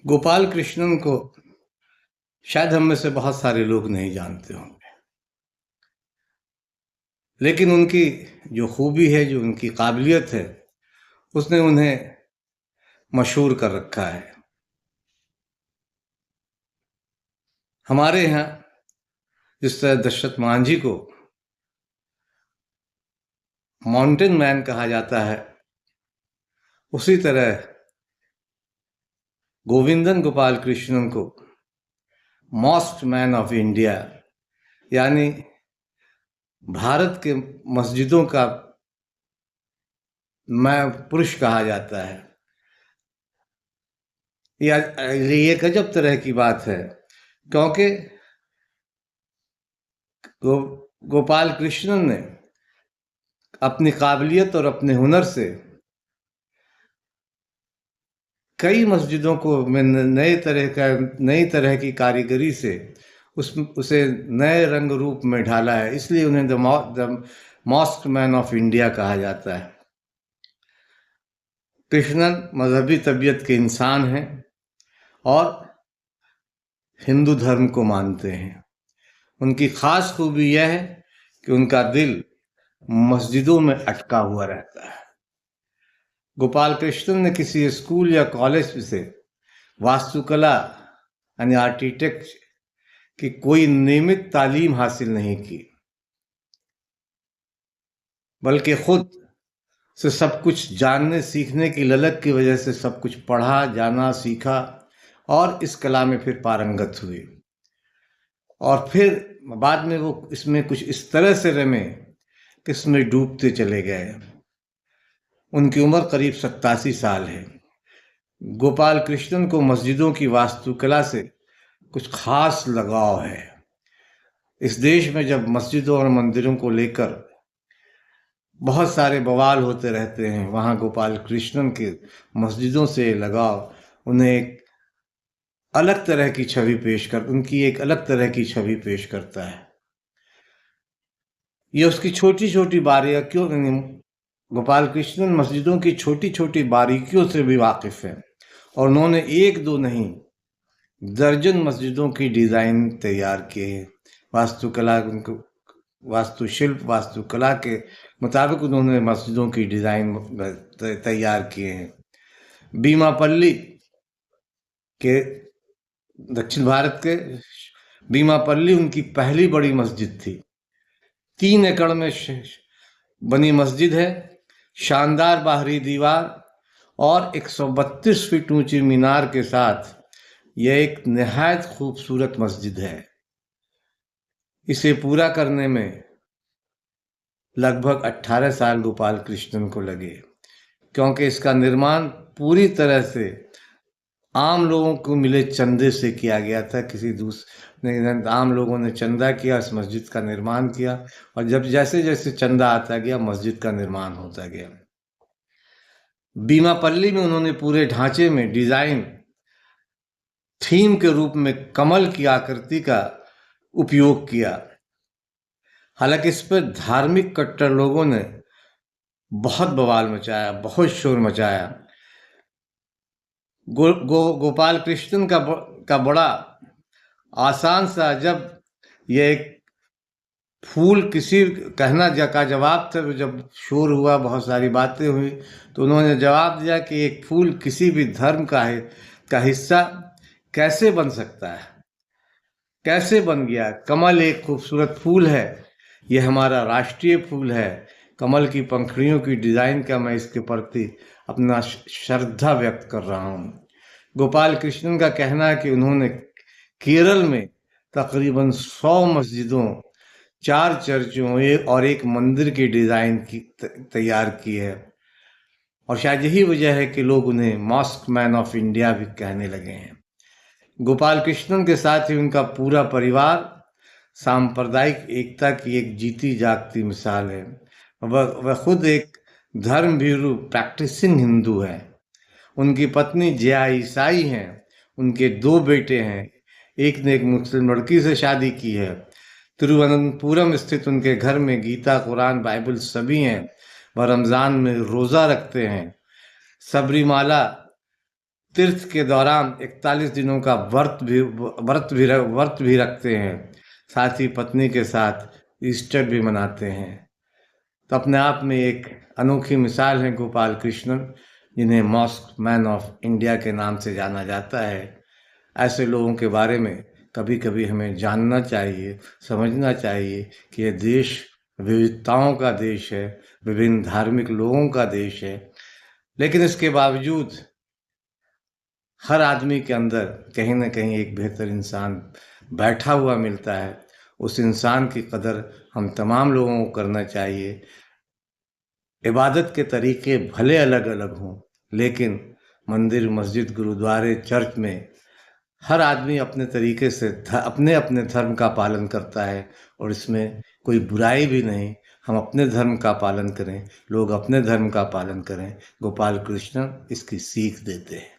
गोपाल कृष्णन को शायद हम में से बहुत सारे लोग नहीं जानते होंगे, लेकिन उनकी जो खूबी है, जो उनकी काबिलियत है, उसने उन्हें मशहूर कर रखा है। हमारे यहाँ जिस तरह दशरथ मांझी को माउंटेन मैन कहा जाता है, उसी तरह गोविंदन गोपाल कृष्णन को मॉस्क मैन ऑफ इंडिया, यानी भारत के मस्जिदों का मैं पुरुष कहा जाता है। ये गजब तरह की बात है, क्योंकि गोपाल कृष्णन ने अपनी काबिलियत और अपने हुनर से कई मस्जिदों को में नई तरह की कारीगरी से उसे नए रंग रूप में ढाला है। इसलिए उन्हें the mosque man of India कहा जाता है। कृष्णन मजहबी तबीयत के इंसान हैं और हिंदू धर्म को मानते हैं। उनकी खास खूबी यह है कि उनका दिल मस्जिदों में अटका हुआ रहता है। गोपाल कृष्णन ने किसी स्कूल या कॉलेज से वास्तुकला यानी आर्किटेक्ट की कोई नियमित तालीम हासिल नहीं की, बल्कि खुद से सब कुछ जानने सीखने की ललक की वजह से सब कुछ पढ़ा, जाना, सीखा और इस कला में फिर पारंगत हुए। और फिर बाद में वो इसमें कुछ इस तरह से रमे कि इसमें डूबते चले गए। उनकी उम्र करीब 87 साल है। गोपाल कृष्णन को मस्जिदों की वास्तुकला से कुछ खास लगाव है। इस देश में जब मस्जिदों और मंदिरों को लेकर बहुत सारे बवाल होते रहते हैं, वहाँ गोपाल कृष्णन के मस्जिदों से लगाव उन्हें एक अलग तरह की छवि उनकी एक अलग तरह की छवि पेश करता है। ये उसकी छोटी छोटी बारियां क्यों नहीं, गोपाल कृष्णन मस्जिदों की छोटी छोटी बारीकियों से भी वाकिफ है और उन्होंने एक दो नहीं दर्जन मस्जिदों की डिज़ाइन तैयार किए हैं। वास्तुकला के मुताबिक उन्होंने मस्जिदों की डिज़ाइन तैयार किए हैं। बीमापल्ली के दक्षिण भारत के बीमापल्ली उनकी पहली बड़ी मस्जिद थी। 3 एकड़ में बनी मस्जिद है। शानदार बाहरी दीवार और 132 फीट ऊंची मीनार के साथ यह एक निहायत खूबसूरत मस्जिद है। इसे पूरा करने में लगभग 18 साल गोपाल कृष्णन को लगे, क्योंकि इसका निर्माण पूरी तरह से आम लोगों को मिले चंदे से किया गया था। आम लोगों ने चंदा किया, इस मस्जिद का निर्माण किया और जब जैसे जैसे चंदा आता गया, मस्जिद का निर्माण होता गया। बीमापल्ली में उन्होंने पूरे ढांचे में डिजाइन थीम के रूप में कमल की आकृति का उपयोग किया। हालांकि इस पर धार्मिक कट्टर लोगों ने बहुत बवाल मचाया, बहुत शोर मचाया। गोपाल कृष्णन का बड़ा आसान सा, जब ये एक फूल किसी कहना का जवाब था, जब शोर हुआ, बहुत सारी बातें हुई, तो उन्होंने जवाब दिया कि एक फूल किसी भी धर्म का हिस्सा कैसे बन सकता है, कैसे बन गया। कमल एक खूबसूरत फूल है, ये हमारा राष्ट्रीय फूल है। कमल की पंखुड़ियों की डिजाइन का मैं इसके प्रति अपना श्रद्धा व्यक्त कर रहा हूँ। गोपाल कृष्णन का कहना है कि उन्होंने केरल में तकरीबन 100 मस्जिदों, 4 चर्चों और एक मंदिर की डिजाइन तैयार की है और शायद यही वजह है कि लोग उन्हें मॉस्क मैन ऑफ इंडिया भी कहने लगे हैं। गोपाल कृष्णन के साथ ही उनका पूरा परिवार सांप्रदायिक एकता की एक जीती जागती मिसाल है। वह खुद एक धर्मभीरू प्रैक्टिसिंग हिंदू है। उनकी पत्नी जया ईसाई हैं। उनके 2 बेटे हैं। एक ने एक मुस्लिम लड़की से शादी की है। तिरुवनंतपुरम स्थित उनके घर में गीता, कुरान, बाइबल सभी हैं। वह रमज़ान में रोज़ा रखते हैं। सबरीमाला तीर्थ के दौरान 41 दिनों का व्रत भी रखते हैं। साथ ही पत्नी के साथ ईस्टर भी मनाते हैं। तो अपने आप में एक अनोखी मिसाल है गोपाल कृष्णन, जिन्हें मॉस्क मैन ऑफ इंडिया के नाम से जाना जाता है। ऐसे लोगों के बारे में कभी कभी हमें जानना चाहिए, समझना चाहिए कि यह देश विविधताओं का देश है, विभिन्न धार्मिक लोगों का देश है, लेकिन इसके बावजूद हर आदमी के अंदर कहीं ना कहीं एक बेहतर इंसान बैठा हुआ मिलता है। उस इंसान की कदर हम तमाम लोगों को करना चाहिए। इबादत के तरीके भले अलग अलग हों, लेकिन मंदिर, मस्जिद, गुरुद्वारे, चर्च में हर आदमी अपने तरीके से अपने अपने धर्म का पालन करता है, और इसमें कोई बुराई भी नहीं। हम अपने धर्म का पालन करें, लोग अपने धर्म का पालन करें। गोपाल कृष्ण इसकी सीख देते हैं।